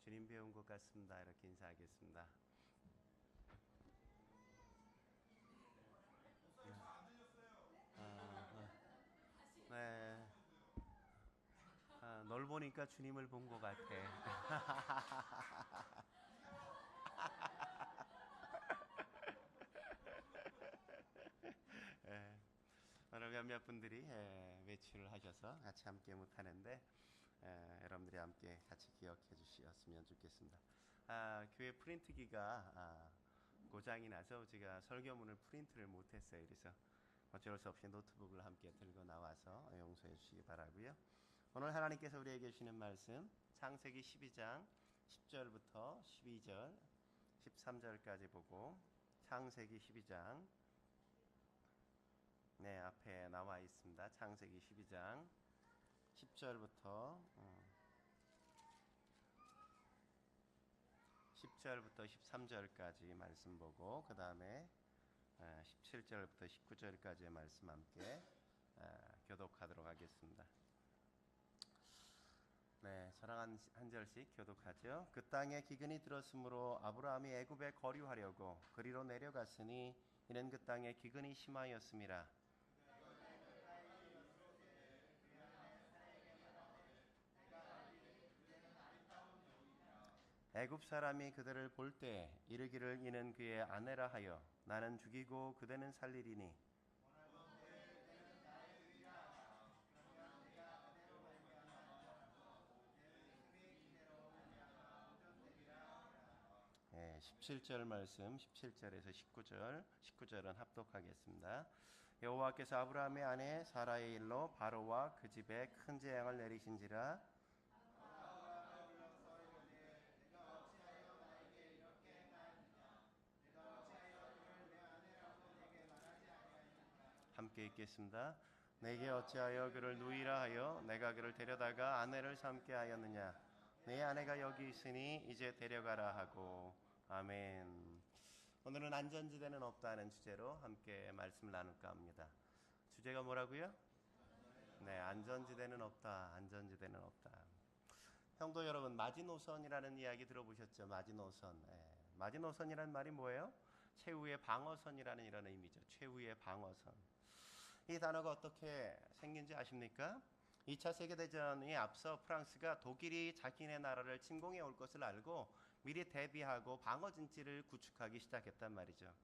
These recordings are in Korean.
주님 배운 것 같습니다. 이렇게 인사하겠습니다. 네. 널 보니까 주님을 본 것 같아. 예, 오늘 몇몇 분들이 외출을 하셔서 같이 함께 못하는데 여러분들이 함께 같이 기억해 주셨으면 좋겠습니다. 교회 프린트기가 고장이 나서 제가 설교문을 프린트를 못했어요. 그래서 어쩔 수 없이 노트북을 함께 들고 나와서 용서해 주시기 바라고요. 오늘 하나님께서 우리에게 주시는 말씀 창세기 12장 10절부터 12절 13절까지 보고 창세기 12장 앞에 나와 있습니다. 창세기 12장 10절부터 13절까지 말씀 보고 그 다음에 17절부터 19절까지의 말씀 함께 교독하도록 하겠습니다. 저랑 한 절씩 교독하죠. 그 땅에 기근이 들었으므로 아브라함이 애굽에 거류하려고 그리로 내려갔으니 이는 그 땅에 기근이 심하였음이라. 애굽 사람이 그들을 볼 때 이르기를 이는 그의 아내라 하여 나는 죽이고 그대는 살리리니 예, 17절 말씀 17절에서 19절은 합독하겠습니다. 여호와께서 아브라함의 아내 사라의 일로 바로와 그 집에 큰 재앙을 내리신지라. 함께 읽겠습니다. 내게 어찌하여 그를 누이라 하여 내가 그를 데려다가 아내를 삼게 하였느냐. 내 아내가 여기 있으니 이제 데려가라 하고. 아멘. 오늘은 안전지대는 없다는 주제로 함께 말씀을 나눌까 합니다. 주제가 뭐라고요? 안전지대는 없다. 안전지대는 없다. 형도 여러분, 마지노선이라는 이야기 들어보셨죠? 마지노선. 마지노선이라는 말이 뭐예요? 최후의 방어선이라는 이런 의미죠. 최후의 방어선. 이 단어가 어떻게 생긴지 아십니까? 2차 세계대전에 앞서 프랑스가 독일이 자기네 나라를 침공해 올 것을 알고 미리 대비하고 방어진지를 구축하기 시작했단 말이죠.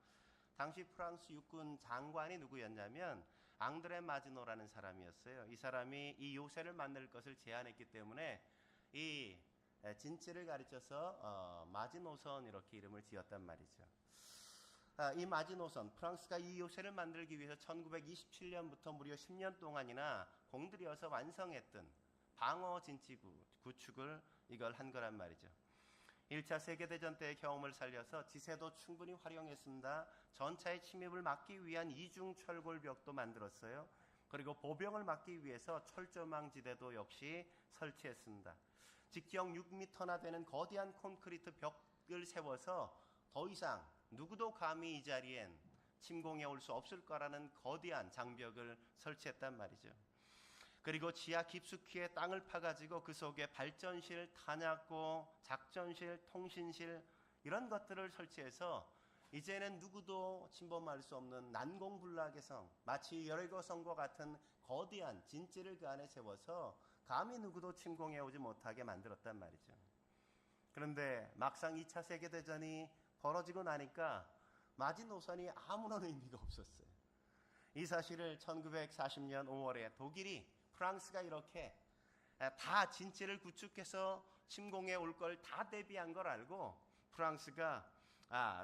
당시 프랑스 육군 장관이 누구였냐면 앙드레 마지노라는 사람이었어요. 이 사람이 이 요새를 만들 것을 제안했기 때문에 이 진지를 가르쳐서 마지노선 이렇게 이름을 지었단 말이죠. 이 마지노선, 프랑스가 이 요새를 만들기 위해서 1927년부터 무려 10년 동안이나 공들여서 완성했던 방어 진지 구축을 이걸 한 거란 말이죠. 1차 세계대전 때의 경험을 살려서 지세도 충분히 활용했습니다. 전차의 침입을 막기 위한 이중 철골벽도 만들었어요. 그리고 보병을 막기 위해서 철조망 지대도 역시 설치했습니다. 직경 6m나 되는 거대한 콘크리트 벽을 세워서 더 이상 누구도 감히 이 자리엔 침공해 올 수 없을 거라는 거대한 장벽을 설치했단 말이죠. 그리고 지하 깊숙이에 땅을 파가지고 그 속에 발전실, 탄약고, 작전실, 통신실 이런 것들을 설치해서 이제는 누구도 침범할 수 없는 난공불락의 성, 마치 여리고 성과 같은 거대한 진지를 그 안에 세워서 감히 누구도 침공해 오지 못하게 만들었단 말이죠. 그런데 막상 2차 세계대전이 벌어지고 나니까 마지노선이 아무런 의미가 없었어요. 이 사실을 1940년 5월에 독일이 프랑스가 이렇게 다 진지를 구축해서 침공해 올 걸 다 대비한 걸 알고 프랑스가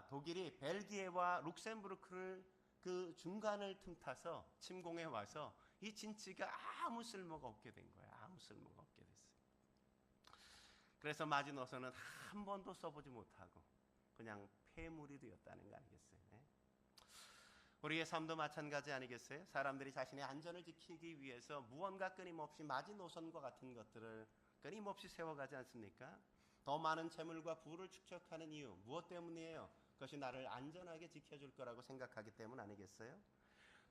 독일이 벨기에와 룩셈부르크를 그 중간을 틈타서 침공해 와서 이 진지가 아무 쓸모가 없게 된 거예요. 아무 쓸모가 없게 됐어요. 그래서 마지노선은 한 번도 써보지 못하고 그냥 폐물이 되었다는 거 아니겠어요? 우리의 삶도 마찬가지 아니겠어요? 사람들이 자신의 안전을 지키기 위해서 무언가 끊임없이 마지노선과 같은 것들을 끊임없이 세워가지 않습니까? 더 많은 재물과 부를 축적하는 이유 무엇 때문이에요? 그것이 나를 안전하게 지켜줄 거라고 생각하기 때문 아니겠어요?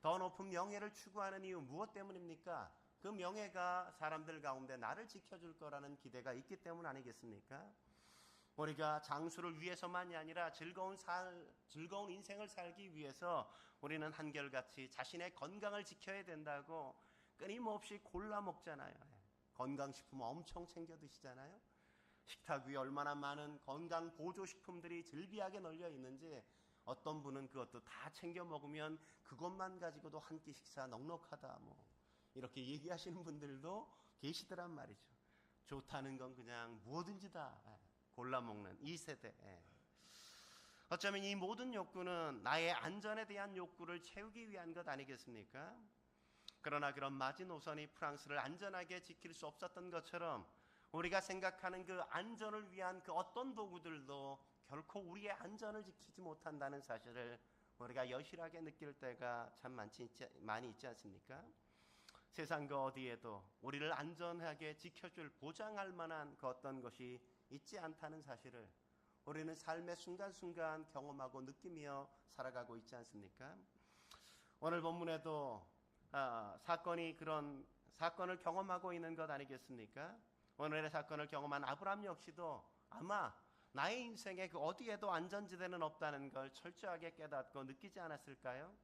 더 높은 명예를 추구하는 이유 무엇 때문입니까? 그 명예가 사람들 가운데 나를 지켜줄 거라는 기대가 있기 때문 아니겠습니까? 우리가 장수를 위해서만이 아니라 즐거운 인생을 살기 위해서 우리는 한결같이 자신의 건강을 지켜야 된다고 끊임없이 골라 먹잖아요. 건강식품 엄청 챙겨 드시잖아요. 식탁 위에 얼마나 많은 건강 보조식품들이 즐비하게 널려 있는지 어떤 분은 그것도 다 챙겨 먹으면 그것만 가지고도 한 끼 식사 넉넉하다 이렇게 얘기하시는 분들도 계시더란 말이죠. 좋다는 건 그냥 뭐든지 다 골라 먹는 이 세대. 어쩌면 이 모든 욕구는 나의 안전에 대한 욕구를 채우기 위한 것 아니겠습니까? 그러나 그런 마지노선이 프랑스를 안전하게 지킬 수 없었던 것처럼 우리가 생각하는 그 안전을 위한 그 어떤 도구들도 결코 우리의 안전을 지키지 못한다는 사실을 우리가 여실하게 느낄 때가 참 많이 있지 않습니까? 세상 그 어디에도 우리를 안전하게 지켜줄 보장할 만한 그 어떤 것이 있지 않다는 사실을 우리는 삶의 순간순간 경험하고 느끼며 살아가고 있지 않습니까? 오늘 본문에도 그런 사건을 경험하고 있는 것 아니겠습니까? 오늘의 사건을 경험한 아브라함 역시도 아마 나의 인생에 그 어디에도 안전지대는 없다는 걸 철저하게 깨닫고 느끼지 않았을까요?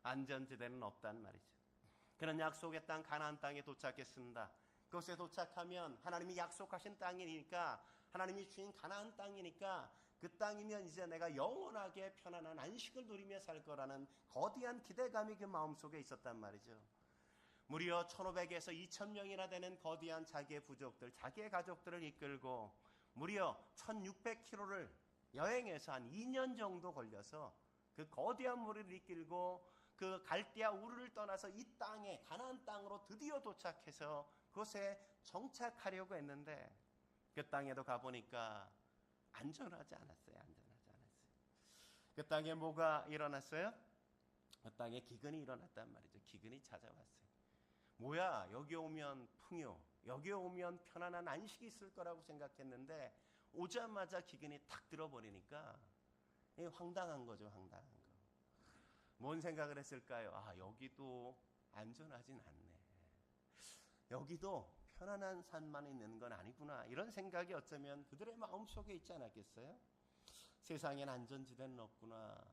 안전지대는 없단 말이죠. 그런 약속의 땅 가나안 땅에 도착했습니다. 그곳에 도착하면 하나님이 약속하신 땅이니까, 하나님이 주신 가나안 땅이니까 그 땅이면 이제 내가 영원하게 편안한 안식을 누리며 살 거라는 거대한 기대감이 그 마음속에 있었단 말이죠. 무려 1,500에서 2,000명이나 되는 거대한 자기의 부족들, 자기의 가족들을 이끌고 무려 1,600km를 여행해서 한 2년 정도 걸려서 그 거대한 무리를 이끌고 그 갈대아 우르를 떠나서 이 땅에 가나안 땅으로 드디어 도착해서 그곳에 정착하려고 했는데 그 땅에도 가보니까 안전하지 않았어요. 그 땅에 뭐가 일어났어요? 그 땅에 기근이 일어났단 말이죠. 기근이 찾아왔어요. 뭐야, 여기 오면 풍요, 여기 오면 편안한 안식이 있을 거라고 생각했는데 오자마자 기근이 탁 들어버리니까 황당한 거죠. 황당한 거. 뭔 생각을 했을까요? 여기도 안전하진 않네. 여기도 편안한 산만 있는 건 아니구나. 이런 생각이 어쩌면 그들의 마음속에 있지 않았겠어요? 세상엔 안전지대는 없구나.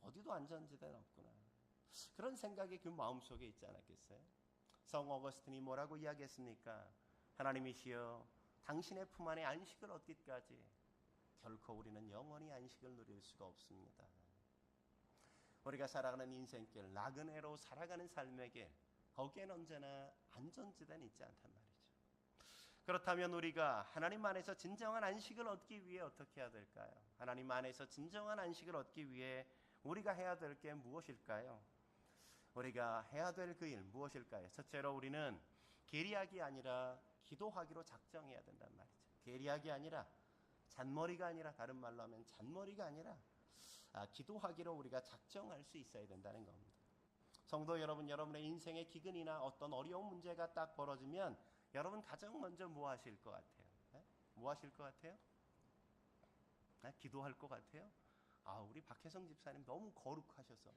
어디도 안전지대는 없구나. 그런 생각이 그 마음속에 있지 않았겠어요? 성 어거스틴이 뭐라고 이야기했습니까? 하나님이시여, 당신의 품 안에 안식을 얻기까지 결코 우리는 영원히 안식을 누릴 수가 없습니다. 우리가 살아가는 인생길, 나그네로 살아가는 삶의 길, 거기에는 언제나 안전지대는 있지 않단 말이죠. 그렇다면 우리가 하나님 안에서 진정한 안식을 얻기 위해 어떻게 해야 될까요? 하나님 안에서 진정한 안식을 얻기 위해 우리가 해야 될 게 무엇일까요? 우리가 해야 될 그 일 무엇일까요? 첫째로 우리는 계리하기 아니라 기도하기로 작정해야 된단 말이죠. 계리하기 아니라 잔머리가 아니라, 다른 말로 하면 잔머리가 아니라 기도하기로 우리가 작정할 수 있어야 된다는 겁니다. 성도 여러분, 여러분의 인생의 기근이나 어떤 어려운 문제가 딱 벌어지면 여러분 가장 먼저 뭐 하실 것 같아요? 뭐 하실 것 같아요? 기도할 것 같아요? 우리 박혜성 집사님 너무 거룩하셔서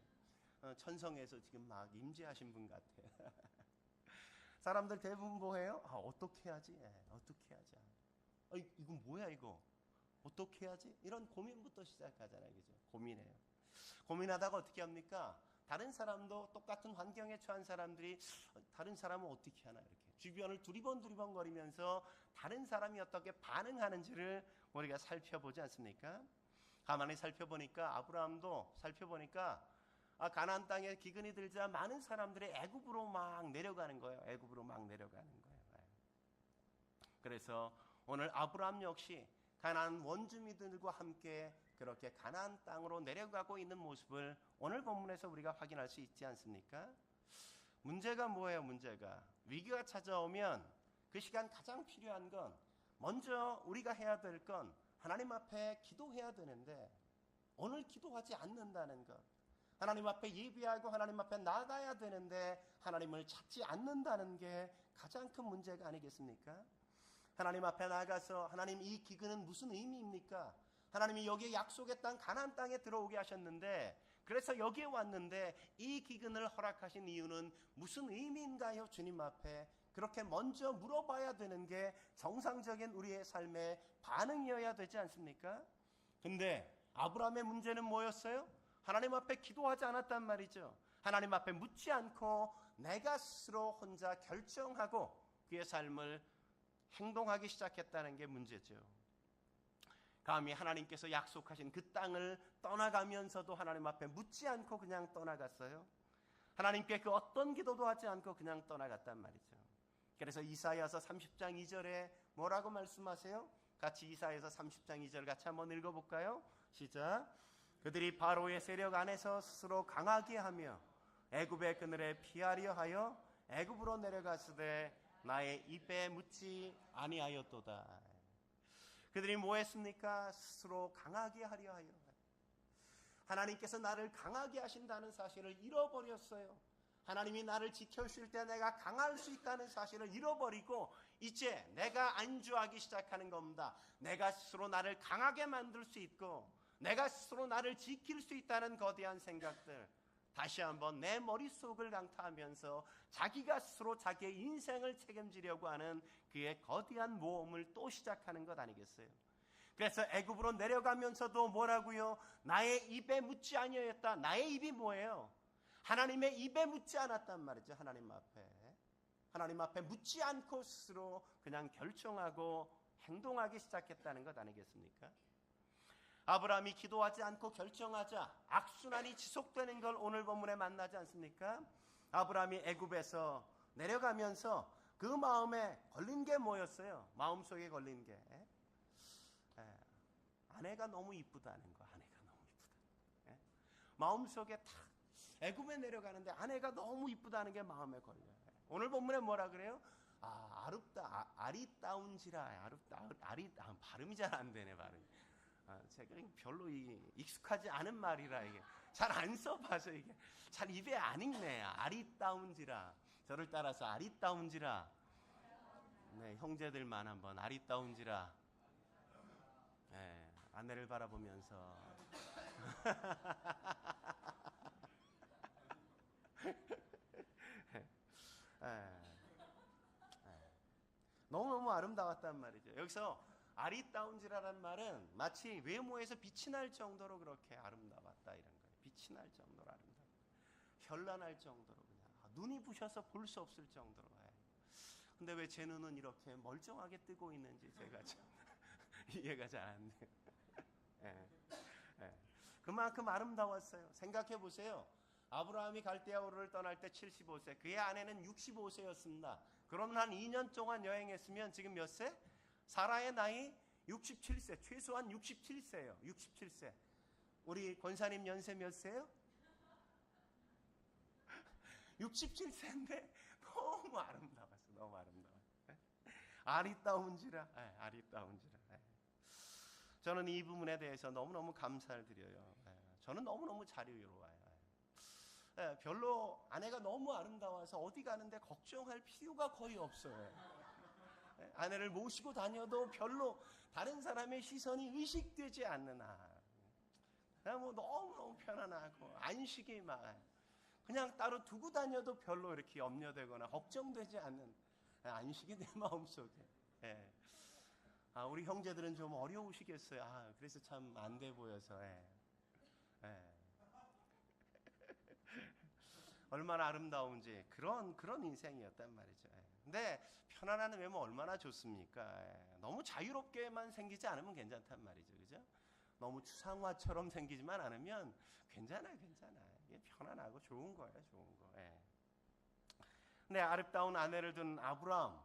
천성에서 지금 막 임재하신 분 같아요. 사람들 대부분 뭐 해요? 어떻게 하지? 어떻게 하자. 이건 뭐야 이거? 어떻게 하지? 이런 고민부터 시작하잖아요. 그죠? 고민해요. 고민하다가 어떻게 합니까? 다른 사람도 똑같은 환경에 처한 사람들이 다른 사람은 어떻게 하나 이렇게 주변을 두리번 거리면서 다른 사람이 어떻게 반응하는지를 우리가 살펴보지 않습니까? 가만히 살펴보니까 아브라함도 살펴보니까 가나안 땅에 기근이 들자 많은 사람들이 애굽으로 막 내려가는 거예요. 애굽으로 막 내려가는 거예요. 그래서 오늘 아브라함 역시 가나안 원주민들과 함께 그렇게 가나안 땅으로 내려가고 있는 모습을 오늘 본문에서 우리가 확인할 수 있지 않습니까? 문제가 뭐예요? 문제가 위기가 찾아오면 그 시간 가장 필요한 건 먼저 우리가 해야 될 건 하나님 앞에 기도해야 되는데 오늘 기도하지 않는다는 것, 하나님 앞에 예배하고 하나님 앞에 나가야 되는데 하나님을 찾지 않는다는 게 가장 큰 문제가 아니겠습니까? 하나님 앞에 나가서 하나님, 이 기근은 무슨 의미입니까? 하나님이 여기에 약속의 땅 가나안 땅에 들어오게 하셨는데, 그래서 여기에 왔는데 이 기근을 허락하신 이유는 무슨 의미인가요? 주님 앞에 그렇게 먼저 물어봐야 되는 게 정상적인 우리의 삶의 반응이어야 되지 않습니까? 근데 아브라함의 문제는 뭐였어요? 하나님 앞에 기도하지 않았단 말이죠. 하나님 앞에 묻지 않고 내가 스스로 혼자 결정하고 그의 삶을 행동하기 시작했다는 게 문제죠. 감히 하나님께서 약속하신 그 땅을 떠나가면서도 하나님 앞에 묻지 않고 그냥 떠나갔어요. 하나님께 그 어떤 기도도 하지 않고 그냥 떠나갔단 말이죠. 그래서 이사야서 30장 2절에 뭐라고 말씀하세요? 같이 이사야서 30장 2절 같이 한번 읽어볼까요? 시작. 그들이 바로의 세력 안에서 스스로 강하게 하며 애굽의 그늘에 피하려 하여 애굽으로 내려가시되 나의 입에 묻지 아니하였도다. 그들이 뭐 했습니까? 스스로 강하게 하려 하여. 하나님께서 나를 강하게 하신다는 사실을 잃어버렸어요. 하나님이 나를 지켜주실 때 내가 강할 수 있다는 사실을 잃어버리고 이제 내가 안주하기 시작하는 겁니다. 내가 스스로 나를 강하게 만들 수 있고 내가 스스로 나를 지킬 수 있다는 거대한 생각들, 다시 한번 내 머릿속을 강타하면서 자기가 스스로 자기의 인생을 책임지려고 하는 그의 거대한 모험을 또 시작하는 것 아니겠어요? 그래서 애굽으로 내려가면서도 뭐라고요? 나의 입에 묻지 아니하였다. 나의 입이 뭐예요? 하나님의 입에 묻지 않았단 말이죠. 하나님 앞에 묻지 않고 스스로 그냥 결정하고 행동하기 시작했다는 것 아니겠습니까? 아브라함이 기도하지 않고 결정하자 악순환이 지속되는 걸 오늘 본문에 만나지 않습니까? 아브라함이 애굽에서 내려가면서 그 마음에 걸린 게 뭐였어요? 마음속에 걸린 게 아내가 너무 이쁘다는 거. 아내가 너무 이쁘다. 마음속에 탁 애굽에 내려가는데 아내가 너무 이쁘다는 게 마음에 걸려요. 오늘 본문에 뭐라 그래요? 아리따운지라. 발음이 잘 안 되네, 발음이. 제가 별로 익숙하지 않은 말이라 이게 잘 안 써봐서 이게 잘 입에 안 익네. 아리따운지라. 저를 따라서 아리따운지라. 네, 형제들만 한번 아리따운지라. 네, 아내를 바라보면서 너무너무 아름다웠단 말이죠. 여기서 아리따운지라는 말은 마치 외모에서 빛이 날 정도로 그렇게 아름다웠다 이런 거예요. 빛이 날 정도로 아름다워. 현란할 정도로 그냥 눈이 부셔서 볼 수 없을 정도로. 근데 왜 제 눈은 이렇게 멀쩡하게 뜨고 있는지 제가 참 이해가 잘 안 돼요. 그만큼 아름다웠어요. 생각해 보세요. 아브라함이 갈대아 우르를 떠날 때 75세, 그의 아내는 65세였습니다. 그러면 한 2년 동안 여행했으면 지금 몇 세? 사라의 나이 67세, 최소한 67세예요. 67세. 우리 권사님 연세 몇 세예요? 67세인데 너무 아름다웠어. 너무 아름다워. 아리따운지라. 아리따운지라. 저는 이 부분에 대해서 너무너무 감사를 드려요. 저는 너무너무 자유로워요. 별로 아내가 너무 아름다워서 어디 가는데 걱정할 필요가 거의 없어요. 아내를 모시고 다녀도 별로 다른 사람의 시선이 의식되지 않는 그냥 뭐 너무너무 편안하고 안식이 막 그냥 따로 두고 다녀도 별로 이렇게 염려되거나 걱정되지 않는 안식이 내 마음속에. 우리 형제들은 좀 어려우시겠어요. 그래서 참 안 돼 보여서. 얼마나 아름다운지 그런 인생이었단 말이죠. 근데 편안한 외모 얼마나 좋습니까? 너무 자유롭게만 생기지 않으면 괜찮단 말이죠. 그죠? 너무 추상화처럼 생기지만 않으면 괜찮아요. 이게 편안하고 좋은 거예요. 좋은 거. 근데 아름다운 아내를 둔 아브라함,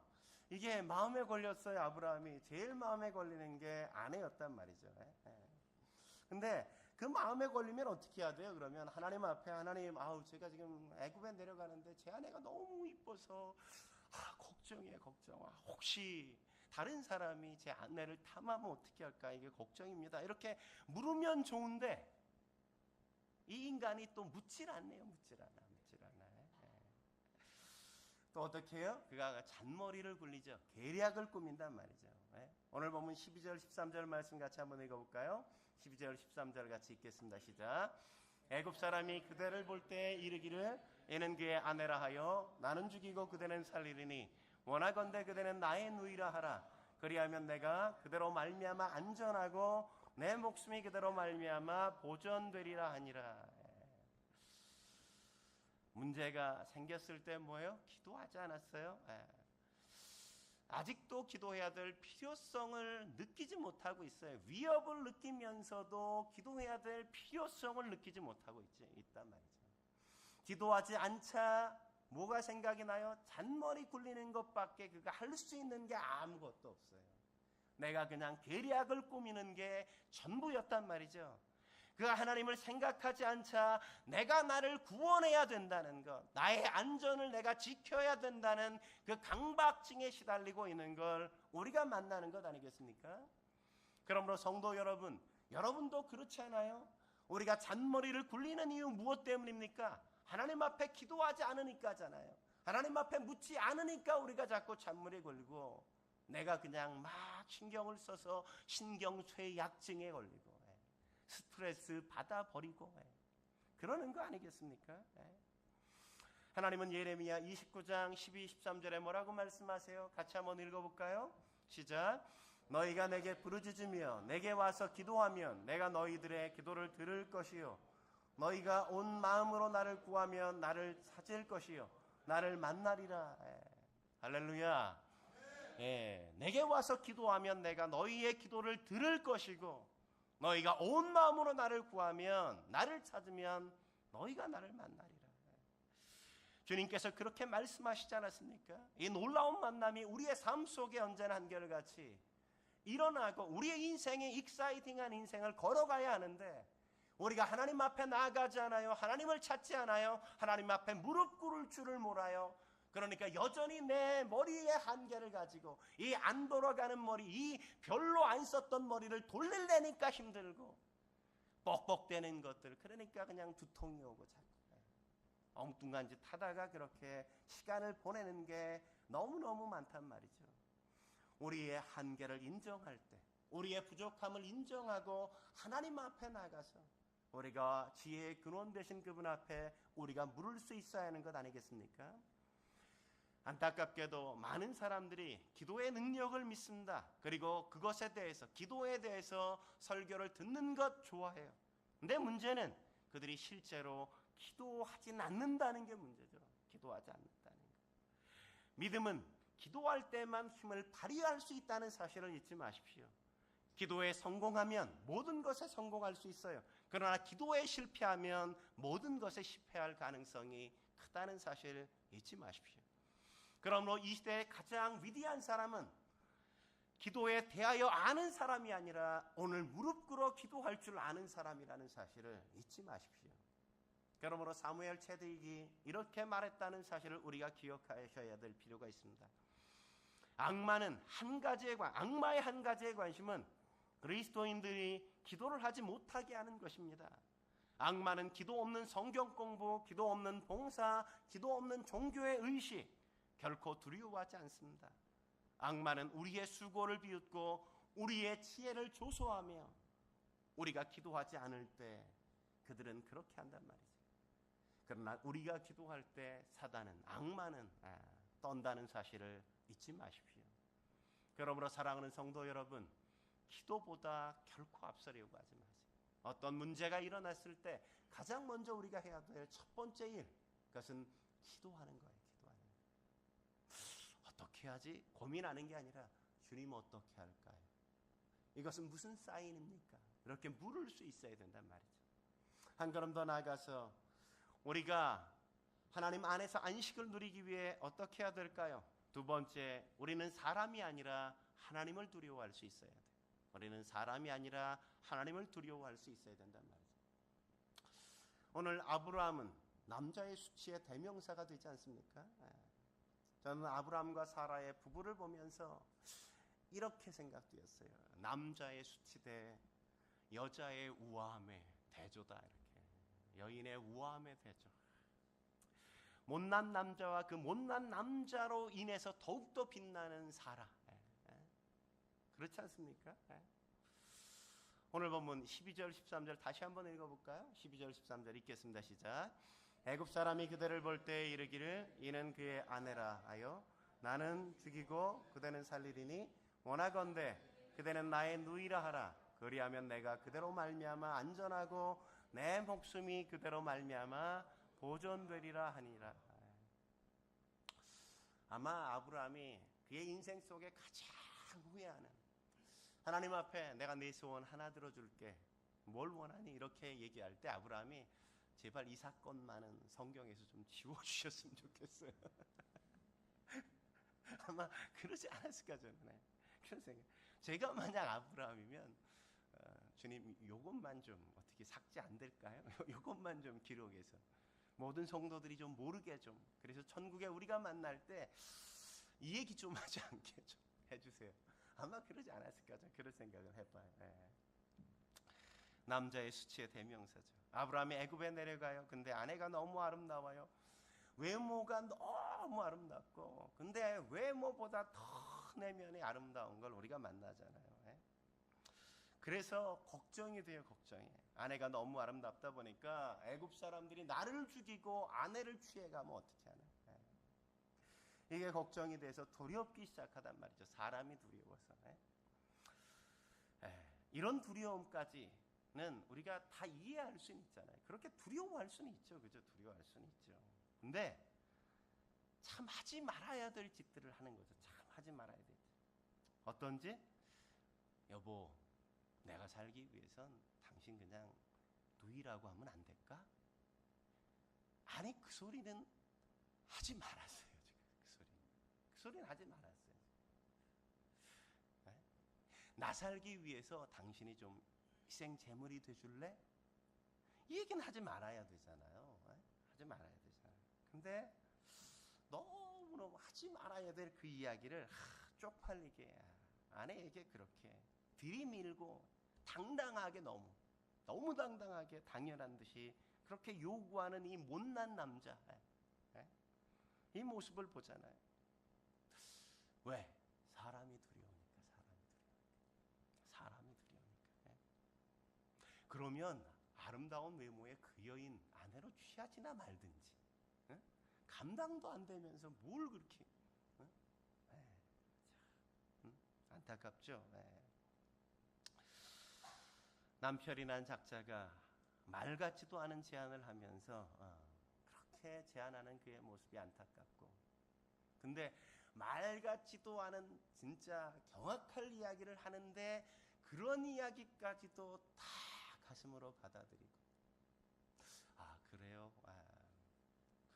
이게 마음에 걸렸어요. 아브라함이 제일 마음에 걸리는 게 아내였단 말이죠. 근데 그 마음에 걸리면 어떻게 해야 돼요? 그러면 하나님 앞에, 하나님, 제가 지금 애굽에 내려가는데 제 아내가 너무 이뻐서 걱정이에요. 걱정. 혹시 다른 사람이 제 아내를 탐하면 어떻게 할까? 이게 걱정입니다. 이렇게 물으면 좋은데 이 인간이 또 묻질 않네요. 묻질 않아. 또 어떻게 해요? 그가 잔머리를 굴리죠. 계략을 꾸민단 말이죠. 오늘 보면 12절 13절 말씀 같이 한번 읽어볼까요? 12절 13절 같이 읽겠습니다. 시작. 애굽 사람이 그대를 볼 때 이르기를 얘는 그의 아내라 하여 나는 죽이고 그대는 살리리니 원하건대 그대는 나의 누이라 하라. 그리하면 내가 그대로 말미암아 안전하고 내 목숨이 그대로 말미암아 보존되리라 하니라. 문제가 생겼을 때 뭐예요? 기도하지 않았어요? 아직도 기도해야 될 필요성을 느끼지 못하고 있어요. 위협을 느끼면서도 기도해야 될 필요성을 느끼지 못하고 있단 말이죠. 기도하지 않자 뭐가 생각이 나요? 잔머리 굴리는 것밖에 그가 할 수 있는 게 아무것도 없어요. 내가 그냥 계략을 꾸미는 게 전부였단 말이죠. 그가 하나님을 생각하지 않자 내가 나를 구원해야 된다는 것, 나의 안전을 내가 지켜야 된다는 그 강박증에 시달리고 있는 걸 우리가 만나는 것 아니겠습니까? 그러므로 성도 여러분, 여러분도 그렇지 않아요? 우리가 잔머리를 굴리는 이유 무엇 때문입니까? 하나님 앞에 기도하지 않으니까잖아요. 하나님 앞에 묻지 않으니까 우리가 자꾸 잔머리 굴리고 내가 그냥 막 신경을 써서 신경쇠약증에 걸리고 스트레스 받아버리고 그러는 거 아니겠습니까? 하나님은 예레미야 29장 12, 13절에 뭐라고 말씀하세요? 같이 한번 읽어볼까요? 시작. 너희가 내게 부르짖으며 내게 와서 기도하면 내가 너희들의 기도를 들을 것이요 너희가 온 마음으로 나를 구하면 나를 찾을 것이요 나를 만나리라. 할렐루야. 내게 와서 기도하면 내가 너희의 기도를 들을 것이고 너희가 온 마음으로 나를 구하면 나를 찾으면 너희가 나를 만나리라. 주님께서 그렇게 말씀하시지 않았습니까? 이 놀라운 만남이 우리의 삶 속에 언제나 한결같이 일어나고 우리의 인생의 익사이팅한 인생을 걸어가야 하는데 우리가 하나님 앞에 나아가지 않아요. 하나님을 찾지 않아요. 하나님 앞에 무릎 꿇을 줄을 몰라요. 그러니까 여전히 내 머리의 한계를 가지고 이 안 돌아가는 머리, 이 별로 안 썼던 머리를 돌리려니까 힘들고 뻑뻑대는 것들, 그러니까 그냥 두통이 오고 자꾸 엉뚱한 짓 하다가 그렇게 시간을 보내는 게 너무너무 많단 말이죠. 우리의 한계를 인정할 때, 우리의 부족함을 인정하고 하나님 앞에 나가서 우리가 지혜의 근원 되신 그분 앞에 우리가 물을 수 있어야 하는 것 아니겠습니까? 안타깝게도 많은 사람들이 기도의 능력을 믿습니다. 그리고 그것에 대해서, 기도에 대해서 설교를 듣는 것 좋아해요. 근데 문제는 그들이 실제로 기도하진 않는다는 게 문제죠. 기도하지 않는다는 거. 믿음은 기도할 때만 힘을 발휘할 수 있다는 사실을 잊지 마십시오. 기도에 성공하면 모든 것에 성공할 수 있어요. 그러나 기도에 실패하면 모든 것에 실패할 가능성이 크다는 사실을 잊지 마십시오. 그러므로 이 시대의 가장 위대한 사람은 기도에 대하여 아는 사람이 아니라 오늘 무릎 꿇어 기도할 줄 아는 사람이라는 사실을 잊지 마십시오. 그러므로 사무엘 체득이 이렇게 말했다는 사실을 우리가 기억하셔야 될 필요가 있습니다. 악마의 한 가지의 관심은 그리스도인들이 기도를 하지 못하게 하는 것입니다. 악마는 기도 없는 성경 공부, 기도 없는 봉사, 기도 없는 종교의 의식, 결코 두려워하지 않습니다. 악마는 우리의 수고를 비웃고 우리의 지혜를 조소하며 우리가 기도하지 않을 때 그들은 그렇게 한단 말이죠. 그러나 우리가 기도할 때 사단은, 악마는 떤다는 사실을 잊지 마십시오. 그러므로 사랑하는 성도 여러분, 기도보다 결코 앞서려고 하지 마세요. 어떤 문제가 일어났을 때 가장 먼저 우리가 해야 될 첫 번째 일, 그것은 기도하는 거예요. 어떻게 하지? 고민하는 게 아니라 주님 어떻게 할까요? 이것은 무슨 사인입니까? 이렇게 물을 수 있어야 된단 말이죠. 한 걸음 더 나아가서 우리가 하나님 안에서 안식을 누리기 위해 어떻게 해야 될까요? 두 번째, 우리는 사람이 아니라 하나님을 두려워할 수 있어야 돼요. 우리는 사람이 아니라 하나님을 두려워할 수 있어야 된단 말이죠. 오늘 아브라함은 남자의 수치의 대명사가 되지 않습니까? 저는 아브라함과 사라의 부부를 보면서 이렇게 생각되었어요. 남자의 수치 대 여자의 우아함의 대조다. 이렇게 여인의 우아함의 대조. 못난 남자와 그 못난 남자로 인해서 더욱더 빛나는 사라. 그렇지 않습니까? 오늘 본문 12절 13절 다시 한번 읽어볼까요? 12절 13절 읽겠습니다. 시작. 애굽 사람이 그대를 볼 때 이르기를 이는 그의 아내라 하여 나는 죽이고 그대는 살리리니 원하건대 그대는 나의 누이라 하라. 그리하면 내가 그대로 말미암아 안전하고 내 목숨이 그대로 말미암아 보존되리라 하니라. 아마 아브라함이 그의 인생 속에 가장 후회하는, 하나님 앞에 내가 네 소원 하나 들어줄게, 뭘 원하니? 이렇게 얘기할 때 아브라함이 제발 이 사건만은 성경에서 좀 지워주셨으면 좋겠어요. 아마 그러지 않았을까 저는. 그런 생각. 제가 만약 아브라함이면 주님 요것만 좀 어떻게 삭제 안 될까요? 요것만 좀 기록해서 모든 성도들이 좀 모르게 좀, 그래서 천국에 우리가 만날 때 이 얘기 좀 하지 않게 좀 해주세요. 아마 그러지 않았을까 좀 그런 생각을 해봐요. 남자의 수치의 대명사죠. 아브라함이 애굽에 내려가요. 근데 아내가 너무 아름다워요. 외모가 너무 아름답고, 근데 외모보다 더 내면이 아름다운 걸 우리가 만나잖아요. 그래서 걱정이 돼요. 걱정이. 아내가 너무 아름답다 보니까 애굽 사람들이 나를 죽이고 아내를 취해가면 어떻게 하나. 이게 걱정이 돼서 두렵기 시작하단 말이죠. 사람이 두려워서. 이런 두려움까지는 우리가 다 이해할 수는 있잖아요. 그렇게 두려워할 수는 있죠. 그죠? 두려워할 수는 있죠. 근데 참 하지 말아야 될 짓들을 하는 거죠. 참 하지 말아야 될 짓. 어떤지? 여보, 내가 살기 위해선 당신 그냥 누이라고 하면 안 될까? 아니, 그 소리는 하지 말았어요. 그 소리는 하지 말았어요. 나 살기 위해서 당신이 좀 희생 제물이 돼줄래? 이 얘기는 하지 말아야 되잖아요. 하지 말아야 되잖아요. 근데 너무너무 하지 말아야 될 그 이야기를 쪽팔리게 아내에게 그렇게 들이밀고 당당하게, 너무 당당하게 당연한 듯이 그렇게 요구하는 이 못난 남자, 이 모습을 보잖아요. 왜? 사람이 두려우니까. 사람이 두려우니까. 그러면 아름다운 외모의 그 여인 아내로 취하지나 말든지. 감당도 안 되면서 뭘 그렇게. 안타깝죠. 남편이란 작자가 말 같지도 않은 제안을 하면서 그렇게 제안하는 그의 모습이 안타깝고, 근데 말 같지도 않은 진짜 경악할 이야기를 하는데 그런 이야기까지도 다 가슴으로 받아들이고, 그래요?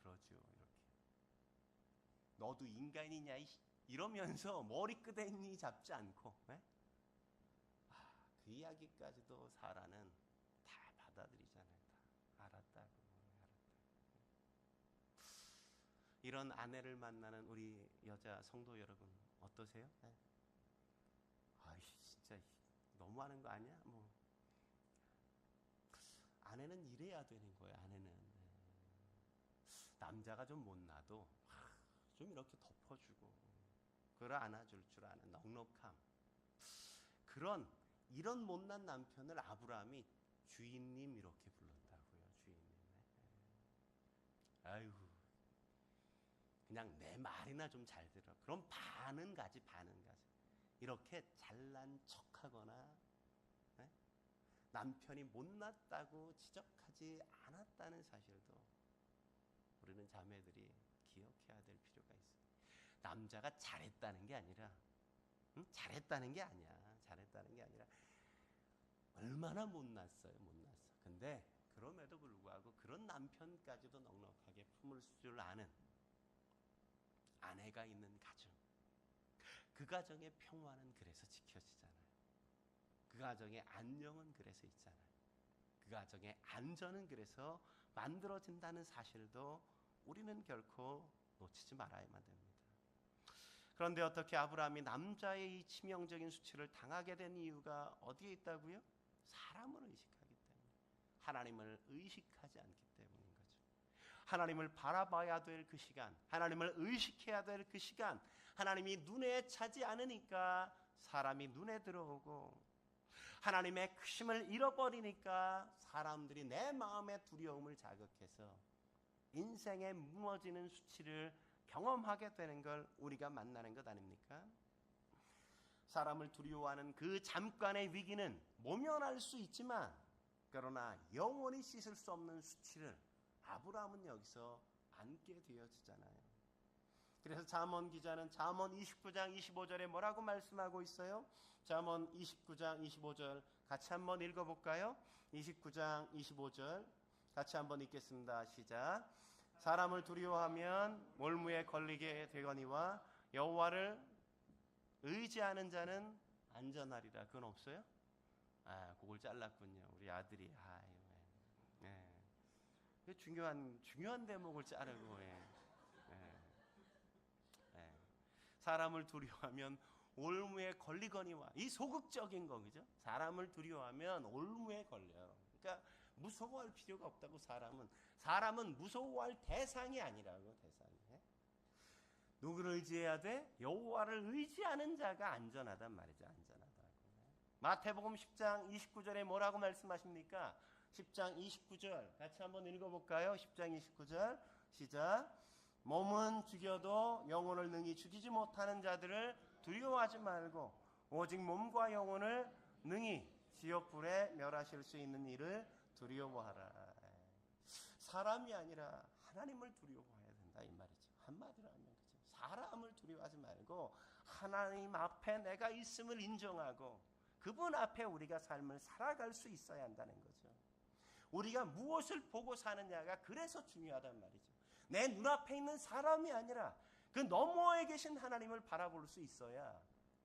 그러죠. 이렇게 너도 인간이냐 이러면서 머리끄댕이 잡지 않고, 그 이야기까지도 사라는 다 받아들이잖아요. 다 알았다고. 이런 아내를 만나는 우리 여자 성도 여러분 어떠세요? 진짜 너무하는 거 아니야? 아내는 이래야 되는 거예요. 아내는 남자가 좀 못나도 좀 이렇게 덮어주고 그걸 안아줄 줄 아는 넉넉함, 이런 못난 남편을 아브라함이 주인님 이렇게 부른다고요. 주인님. 아유, 그냥 내 말이나 좀 잘 들어. 그럼 반은 가지. 이렇게 잘난 척하거나 남편이 못났다고 지적하지 않았다는 사실도 우리는 자매들이 기억해야 될 필요가 있어요. 남자가 잘했다는 게 아니라, 잘했다는 게 아니야. 얼마나 못났어요. 근데 그럼에도 불구하고 그런 남편까지도 넉넉하게 품을 줄 아는 아내가 있는 가정, 그 가정의 평화는 그래서 지켜지잖아요. 그 가정의 안녕은 그래서 있잖아요. 그 가정의 안전은 그래서 만들어진다는 사실도 우리는 결코 놓치지 말아야만 됩니다. 그런데 어떻게 아브라함이 남자의 이 치명적인 수치를 당하게 된 이유가 어디에 있다고요? 사람을 의식하기 때문에, 하나님을 의식하지 않기 때문인 거죠. 하나님을 바라봐야 될 그 시간, 하나님을 의식해야 될 그 시간, 하나님이 눈에 차지 않으니까 사람이 눈에 들어오고, 하나님의 크심을 잃어버리니까 사람들이 내 마음의 두려움을 자극해서 인생에 무너지는 수치를 경험하게 되는 걸 우리가 만나는 것 아닙니까? 사람을 두려워하는 그 잠깐의 위기는 모면할 수 있지만 그러나 영원히 씻을 수 없는 수치를 아브라함은 여기서 안게 되어지잖아요. 그래서 잠언 기자는 잠언 29장 25절에 뭐라고 말씀하고 있어요? 잠언 29장 25절 같이 한번 읽어볼까요? 29장 25절 같이 한번 읽겠습니다. 시작. 사람을 두려워하면 몰무에 걸리게 되거니와 여호와를 의지하는 자는 안전하리라. 그건 없어요? 아, 그걸 잘랐군요. 우리 아들이. 네. 중요한 대목을 자르고. 사람을 두려워하면 올무에 걸리거니와. 이 소극적인 거, 그죠? 사람을 두려워하면 올무에 걸려요. 그러니까 무서워할 필요가 없다고. 사람은 무서워할 대상이 아니라고. 대상이. 누구를 의지해야 돼? 여호와를 의지하는 자가 안전하단 말이죠. 안전하다고. 마태복음 10장 29절에 뭐라고 말씀하십니까? 10장 29절 같이 한번 읽어볼까요? 10장 29절 시작. 몸은 죽여도 영혼을 능히 죽이지 못하는 자들을 두려워하지 말고 오직 몸과 영혼을 능히 지옥불에 멸하실 수 있는 이를 두려워하라. 사람이 아니라 하나님을 두려워해야 된다 이 말이죠. 한마디로 하면 그죠? 사람을 두려워하지 말고 하나님 앞에 내가 있음을 인정하고 그분 앞에 우리가 삶을 살아갈 수 있어야 한다는 거죠. 우리가 무엇을 보고 사느냐가 그래서 중요하단 말이죠. 내 눈앞에 있는 사람이 아니라 그 너머에 계신 하나님을 바라볼 수 있어야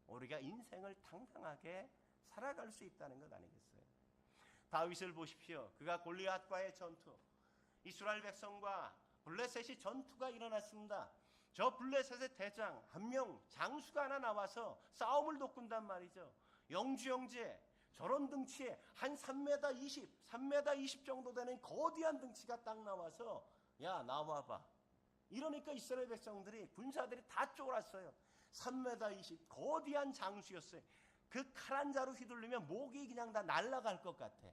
우리가 인생을 당당하게 살아갈 수 있다는 것 아니겠어요? 다윗을 보십시오. 그가 골리앗과의 전투, 이스라엘 백성과 블레셋이 전투가 일어났습니다. 저 블레셋의 대장 한 명 장수가 하나 나와서 싸움을 돕는단 말이죠. 영주영지에 저런 등치에 한 3m 20, 3m 20 정도 되는 거대한 등치가 딱 나와서 야 나와봐. 이러니까 이스라엘 백성들이 군사들이 다 쫄았어요. 3m 20 거대한 장수였어요. 그 칼 한 자루 휘둘리면 목이 그냥 다 날아갈 것 같아.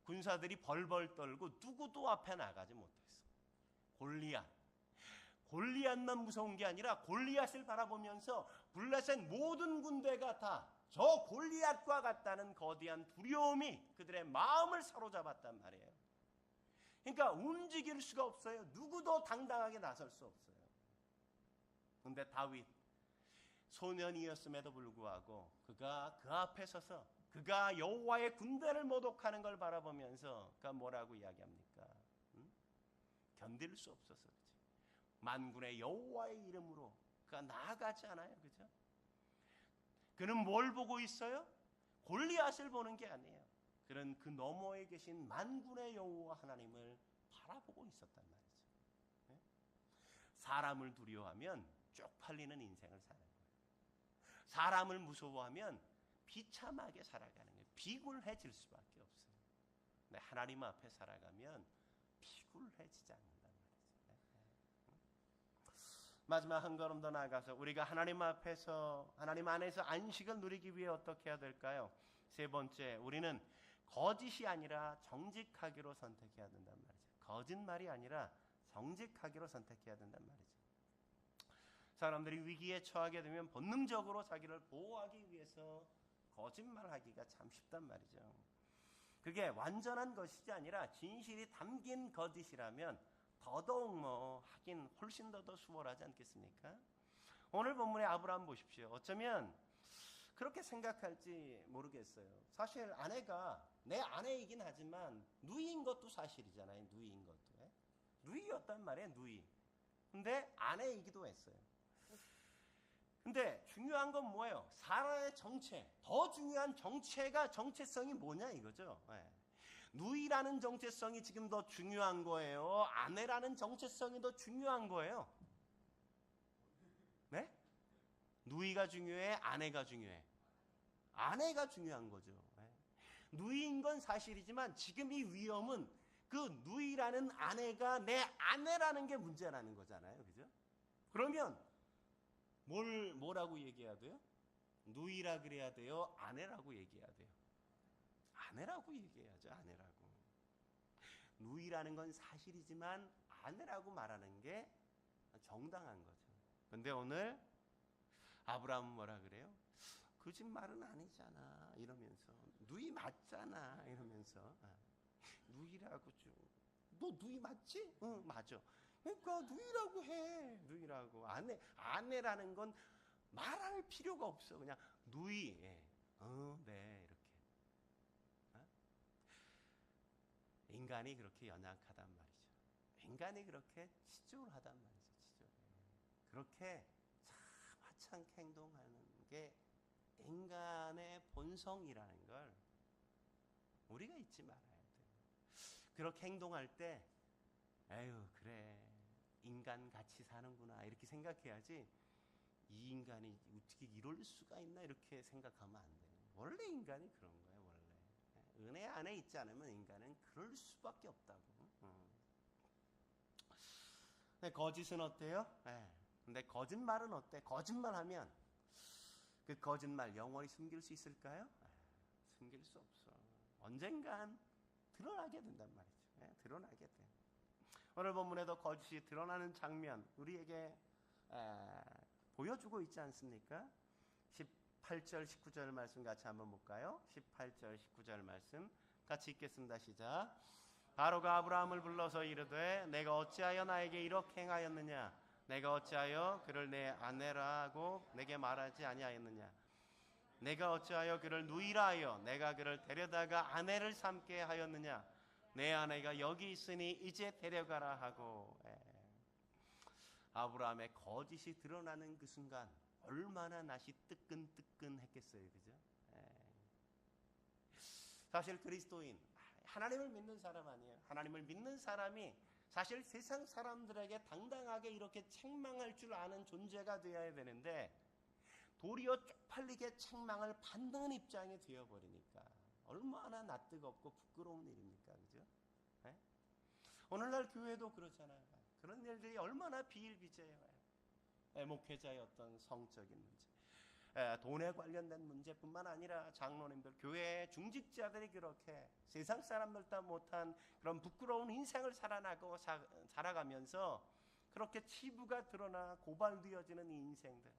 군사들이 벌벌 떨고 누구도 앞에 나가지 못했어. 골리앗만 무서운 게 아니라 골리앗을 바라보면서 블레셋 모든 군대가 다 저 골리앗과 같다는 거대한 두려움이 그들의 마음을 사로잡았단 말이에요. 그러니까 움직일 수가 없어요. 누구도 당당하게 나설 수 없어요. 그런데 다윗 소년이었음에도 불구하고 그가 그 앞에 서서 그가 여호와의 군대를 모독하는 걸 바라보면서 그가 뭐라고 이야기합니까? 견딜 수 없어서 그렇지. 만군의 여호와의 이름으로 그가 나아가지 않아요. 그죠? 그는 뭘 보고 있어요? 골리앗을 보는 게 아니에요. 그는 그 너머에 계신 만군의 여호와 하나님을 바라보고 있었단 말이죠. 네? 사람을 두려워하면 쪽팔리는 인생을 사는 거예요. 사람을 무서워하면 비참하게 살아가는 거예요. 비굴해질 수밖에 없어요. 근데 하나님 앞에 살아가면 비굴해지지 않는단 말이죠. 마지막 한 걸음 더 나아가서 우리가 하나님 앞에서 하나님 안에서 안식을 누리기 위해 어떻게 해야 될까요? 세 번째, 우리는 거짓이 아니라 정직하기로 선택해야 된단 말이죠. 거짓말이 아니라 정직하기로 선택해야 된단 말이죠. 사람들이 위기에 처하게 되면 본능적으로 자기를 보호하기 위해서 거짓말하기가 참 쉽단 말이죠. 그게 완전한 것이지 아니라 진실이 담긴 거짓이라면 더더욱 하긴 훨씬 더 수월하지 않겠습니까? 오늘 본문의 아브라함 보십시오. 어쩌면 그렇게 생각할지 모르겠어요. 사실 아내가 내 아내이긴 하지만 누이인 것도 사실이잖아요. 누이인 것도. 누이였단 말이에요. 누이. 근데 아내이기도 했어요. 근데 중요한 건 뭐예요? 사람의 정체. 더 중요한 정체성이 뭐냐 이거죠. 누이라는 정체성이 지금 더 중요한 거예요? 아내라는 정체성이 더 중요한 거예요? 네? 누이가 중요해? 아내가 중요해? 아내가 중요한 거죠. 누이인 건 사실이지만 지금 이 위험은 그 누이라는 아내가 내 아내라는 게 문제라는 거잖아요. 그죠? 그러면 뭐라고 얘기해야 돼요? 누이라 그래야 돼요? 아내라고 얘기해야 돼요? 아내라고 얘기해야죠. 아내라고. 누이라는 건 사실이지만 아내라고 말하는 게 정당한 거죠. 근데 오늘 아브라함은 뭐라 그래요? 거짓말은 아니잖아 이러면서, 누이 맞잖아 이러면서, 누이라고 좀, 너 누이 맞지? 응 맞아. 그러니까 누이라고 해. 누이라고. 아내라는 건 말할 필요가 없어. 그냥 누이. 네 이렇게. 인간이 그렇게 연약하단 말이죠. 인간이 그렇게 치졸하단 말이죠. 치졸. 그렇게 참 하찮게 행동하는 게 인간의 본성이라는 걸 우리가 잊지 말아야 돼요. 그렇게 행동할 때 에휴 그래 인간 같이 사는구나 이렇게 생각해야지, 이 인간이 어떻게 이럴 수가 있나 이렇게 생각하면 안 돼요. 원래 인간이 그런 거예요. 원래 은혜 안에 있지 않으면 인간은 그럴 수밖에 없다고. 근데 거짓은 어때요? 근데 거짓말은 어때? 거짓말하면 그 거짓말 영원히 숨길 수 있을까요? 숨길 수 없어. 언젠간 드러나게 된단 말이죠. 드러나게 돼. 오늘 본문에도 거짓이 드러나는 장면 우리에게 보여주고 있지 않습니까? 18절 19절 말씀 같이 한번 볼까요? 18절 19절 말씀 같이 읽겠습니다. 시작. 바로가 아브라함을 불러서 이르되 내가 어찌하여 나에게 이렇게 행하였느냐? 내가 어찌하여 그를 내 아내라고 내게 말하지 아니하였느냐? 내가 어찌하여 그를 누이라 하여 내가 그를 데려다가 아내를 삼게 하였느냐? 내 아내가 여기 있으니 이제 데려가라 하고. 아브라함의 거짓이 드러나는 그 순간 얼마나 낯이 뜨끈뜨끈했겠어요. 그죠? 사실 그리스도인, 하나님을 믿는 사람 아니에요. 하나님을 믿는 사람이 사실 세상 사람들에게 당당하게 이렇게 책망할 줄 아는 존재가 되어야 되는데, 도리어 쪽팔리게 책망을 받는 입장이 되어버리니까 얼마나 낯뜨겁고 부끄러운 일입니까? 그죠? 오늘날 교회도 그렇잖아요. 그런 일들이 얼마나 비일비재해요. 목회자의 어떤 성적인 문제, 돈에 관련된 문제뿐만 아니라 장로님들, 교회 중직자들이 그렇게 세상 사람들도 못한 그런 부끄러운 인생을 살아가면서 그렇게 치부가 드러나 고발되어지는 이 인생들,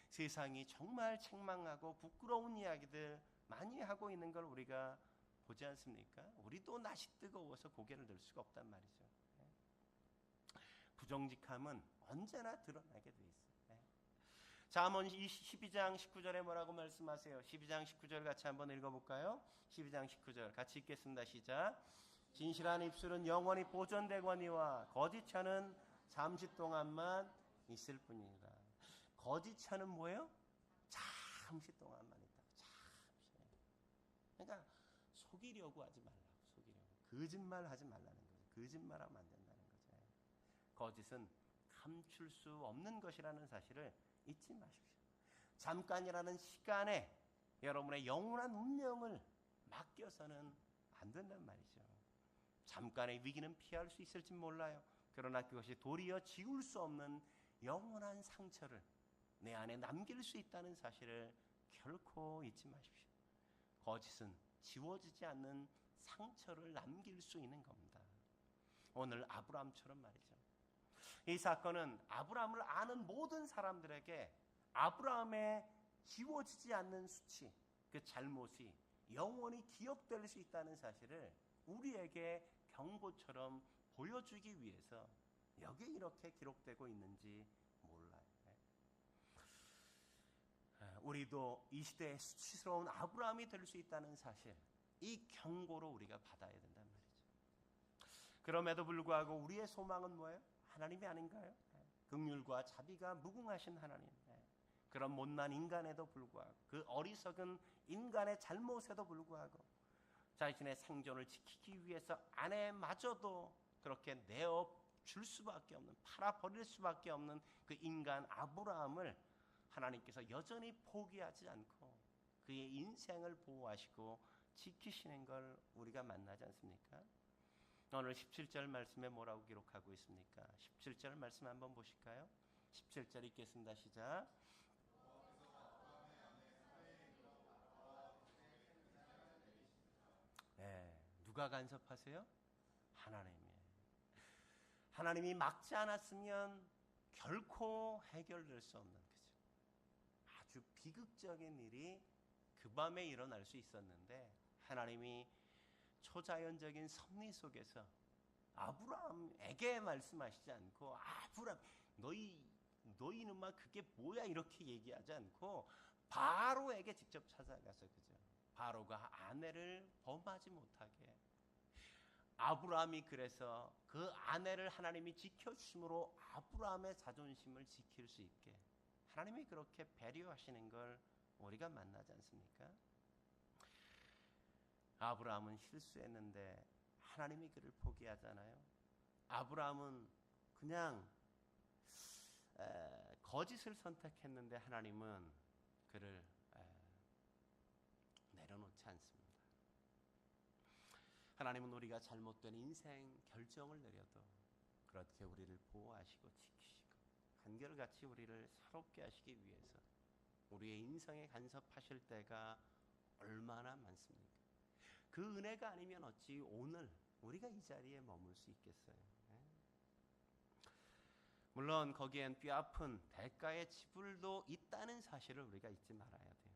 세상이 정말 책망하고 부끄러운 이야기들 많이 하고 있는 걸 우리가 보지 않습니까? 우리도 낯이 뜨거워서 고개를 들 수가 없단 말이죠. 부정직함은 언제나 드러나게 돼 있어요. 잠언 12장 19절에 뭐라고 말씀하세요? 12장 19절 같이 한번 읽어볼까요? 12장 19절 같이 읽겠습니다. 시작. 진실한 입술은 영원히 보존되거니와 거짓혀는 잠시 동안만 있을 뿐이라. 거짓혀는 뭐예요? 잠시 동안만 있다. 잠시. 그러니까 속이려고 하지 말라고. 속이려고. 거짓말하지 말라는 거죠. 거짓말하면 안 된다는 거죠. 거짓은 감출 수 없는 것이라는 사실을 잊지 마십시오. 잠깐이라는 시간에 여러분의 영원한 운명을 맡겨서는 안 된단 말이죠. 잠깐의 위기는 피할 수 있을지 몰라요. 그러나 그것이 도리어 지울 수 없는 영원한 상처를 내 안에 남길 수 있다는 사실을 결코 잊지 마십시오. 거짓은 지워지지 않는 상처를 남길 수 있는 겁니다. 오늘 아브라함처럼 말이죠. 이 사건은 아브라함을 아는 모든 사람들에게 아브라함의 지워지지 않는 수치, 그 잘못이 영원히 기억될 수 있다는 사실을 우리에게 경고처럼 보여주기 위해서 여기에 이렇게 기록되고 있는지 몰라요. 우리도 이 시대의 수치스러운 아브라함이 될 수 있다는 사실, 이 경고로 우리가 받아야 된단 말이죠. 그럼에도 불구하고 우리의 소망은 뭐예요? 하나님이 아닌가요? 긍휼과 자비가 무궁하신 하나님. 그런 못난 인간에도 불구하고, 그 어리석은 인간의 잘못에도 불구하고 자신의 생존을 지키기 위해서 아내마저도 그렇게 내어 줄 수밖에 없는, 팔아버릴 수밖에 없는 그 인간 아브라함을 하나님께서 여전히 포기하지 않고 그의 인생을 보호하시고 지키시는 걸 우리가 만나지 않습니까? 오늘 17절 말씀에 뭐라고 기록하고 있습니까? 17절 말씀 한번 보실까요? 17절 읽겠습니다. 시작. 누가 간섭하세요? 하나님이. 하나님이 막지 않았으면 결코 해결될 수 없는 거죠. 아주 비극적인 일이 그 밤에 일어날 수 있었는데 하나님이 초자연적인 섭리 속에서 아브라함에게 말씀하시지 않고 아브라함 너희는 막 그게 뭐야 이렇게 얘기하지 않고 바로에게 직접 찾아가서 그죠. 바로가 아내를 범하지 못하게 아브라함이 그래서 그 아내를 하나님이 지켜주심으로 아브라함의 자존심을 지킬 수 있게 하나님이 그렇게 배려하시는 걸 우리가 만나지 않습니까? 아브라함은 실수했는데 하나님이 그를 포기하잖아요. 아브라함은 그냥 거짓을 선택했는데 하나님은 그를 내려놓지 않습니다. 하나님은 우리가 잘못된 인생 결정을 내려도 그렇게 우리를 보호하시고 지키시고 한결같이 우리를 새롭게 하시기 위해서 우리의 인생에 간섭하실 때가 얼마나 많습니까? 그 은혜가 아니면 어찌 오늘 우리가 이 자리에 머물 수 있겠어요? 물론 거기엔 뼈아픈 대가의 지불도 있다는 사실을 우리가 잊지 말아야 돼요.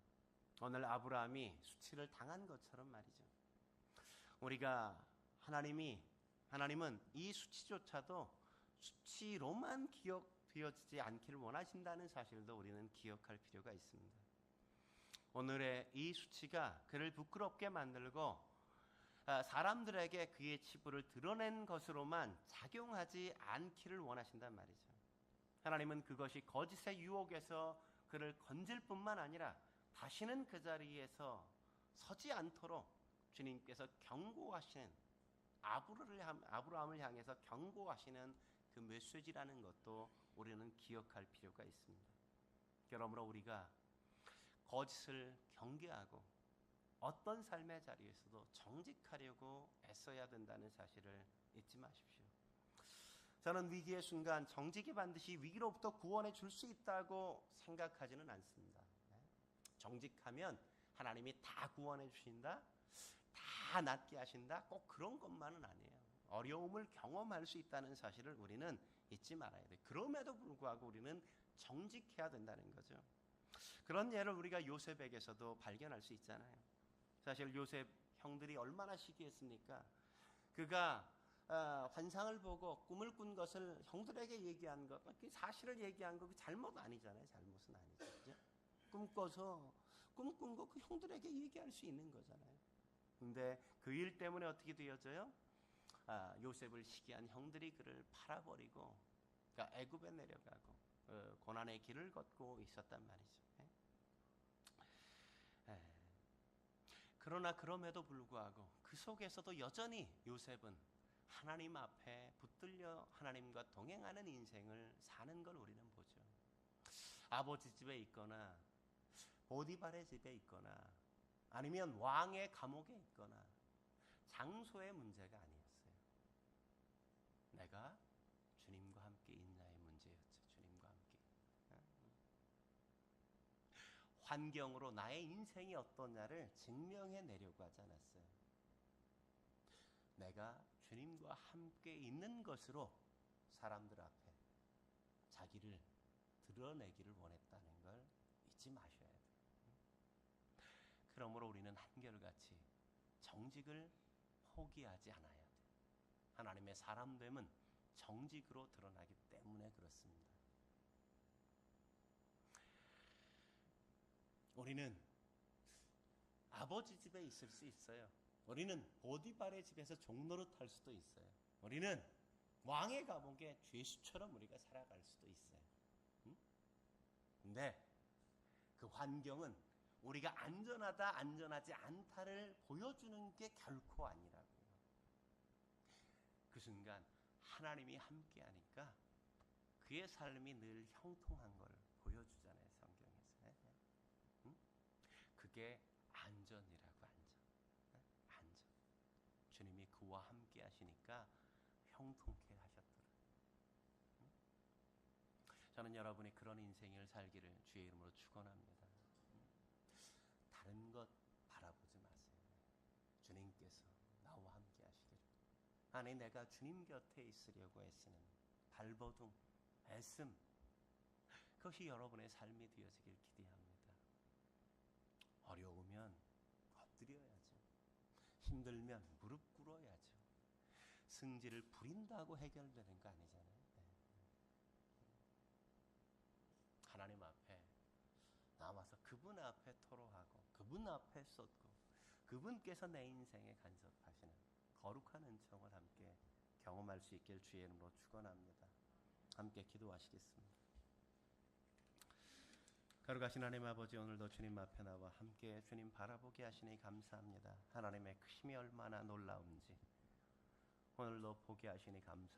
오늘 아브라함이 수치를 당한 것처럼 말이죠. 우리가 하나님은 이 수치조차도 수치로만 기억되어지지 않기를 원하신다는 사실도 우리는 기억할 필요가 있습니다. 오늘의 이 수치가 그를 부끄럽게 만들고 사람들에게 그의 치부를 드러낸 것으로만 작용하지 않기를 원하신단 말이죠. 하나님은 그것이 거짓의 유혹에서 그를 건질 뿐만 아니라 다시는 그 자리에서 서지 않도록 주님께서 경고하시는 아브라함을 향해서 경고하시는 그 메시지라는 것도 우리는 기억할 필요가 있습니다. 그러므로 우리가 거짓을 경계하고 어떤 삶의 자리에서도 정직하려고 애써야 된다는 사실을 잊지 마십시오. 저는 위기의 순간 정직이 반드시 위기로부터 구원해 줄 수 있다고 생각하지는 않습니다. 정직하면 하나님이 다 구원해 주신다, 다 낫게 하신다, 꼭 그런 것만은 아니에요. 어려움을 경험할 수 있다는 사실을 우리는 잊지 말아야 돼요. 그럼에도 불구하고 우리는 정직해야 된다는 거죠. 그런 예를 우리가 요셉에게서도 발견할 수 있잖아요. 사실 요셉 형들이 얼마나 시기했습니까? 그가 환상을 보고 꿈을 꾼 것을 형들에게 얘기한 것, 그 사실을 얘기한 거 그 잘못 아니잖아요. 잘못은 아니죠. 그죠? 꿈꾼 거 그 형들에게 얘기할 수 있는 거잖아요. 근데 그 일 때문에 어떻게 되어져요? 요셉을 시기한 형들이 그를 팔아버리고 그러니까 애굽에 내려가고 고난의 길을 걷고 있었단 말이죠. 그러나 그럼에도 불구하고 그 속에서도 여전히 요셉은 하나님 앞에 붙들려 하나님과 동행하는 인생을 사는 걸 우리는 보죠. 아버지 집에 있거나 보디발의 집에 있거나 아니면 왕의 감옥에 있거나 장소의 문제가 아니었어요. 내가 주님과 함께 있냐의 문제였죠. 주님과 함께. 환경으로 나의 인생이 어떠냐를 증명해 내려고 하지 않았어요. 내가 주님과 함께 있는 것으로 사람들 앞에 자기를 드러내기를 원했다는 걸 잊지 마셔야 돼요. 그러므로 우리는 한결같이 정직을 포기하지 않아야 돼요. 하나님의 사람됨은 정직으로 드러나기 때문에 그렇습니다. 우리는 아버지 집에 있을 수 있어요. 우리는 보디발의 집에서 종노릇 할 수도 있어요. 우리는 왕의 감옥에 죄수처럼 우리가 살아갈 수도 있어요. 근데 그 환경은 우리가 안전하다 안전하지 않다를 보여주는 게 결코 아니라고요. 그 순간 하나님이 함께 하니까 그의 삶이 늘 형통한 걸 보여주잖아요. 성경에서. 그게 안전이라고. 안전. 주님이 그와 함께 하시니까 형통케 하셨더라. 저는 여러분이 그런 인생을 살기를 주의 이름으로 축원합니다. 다른 것 바라보지 마세요. 주님께서 나와 함께 하시기를. 아니 내가 주님 곁에 있으려고 애쓰는 발버둥, 애씀 그것이 여러분의 삶이 되어지길 기대합니다. 어려우면 엎드려야죠. 힘들면 무릎 꿇어야죠. 승질을 부린다고 해결되는 거 아니잖아요. 하나님 앞에 나와서 그분 앞에 토로하고 그분 앞에 쏟고 그분께서 내 인생에 간섭하시는 거룩한 은총을 함께 경험할 수 있길 주의 이름으로 축원합니다. 함께 기도하시겠습니다. 거룩하신 하나님 아버지, 오늘도 주님 앞에 나와 함께 주님 바라보게 하시니 감사합니다. 하나님의 크심이 얼마나 놀라운지 오늘도 보게 하시니 감사합니다.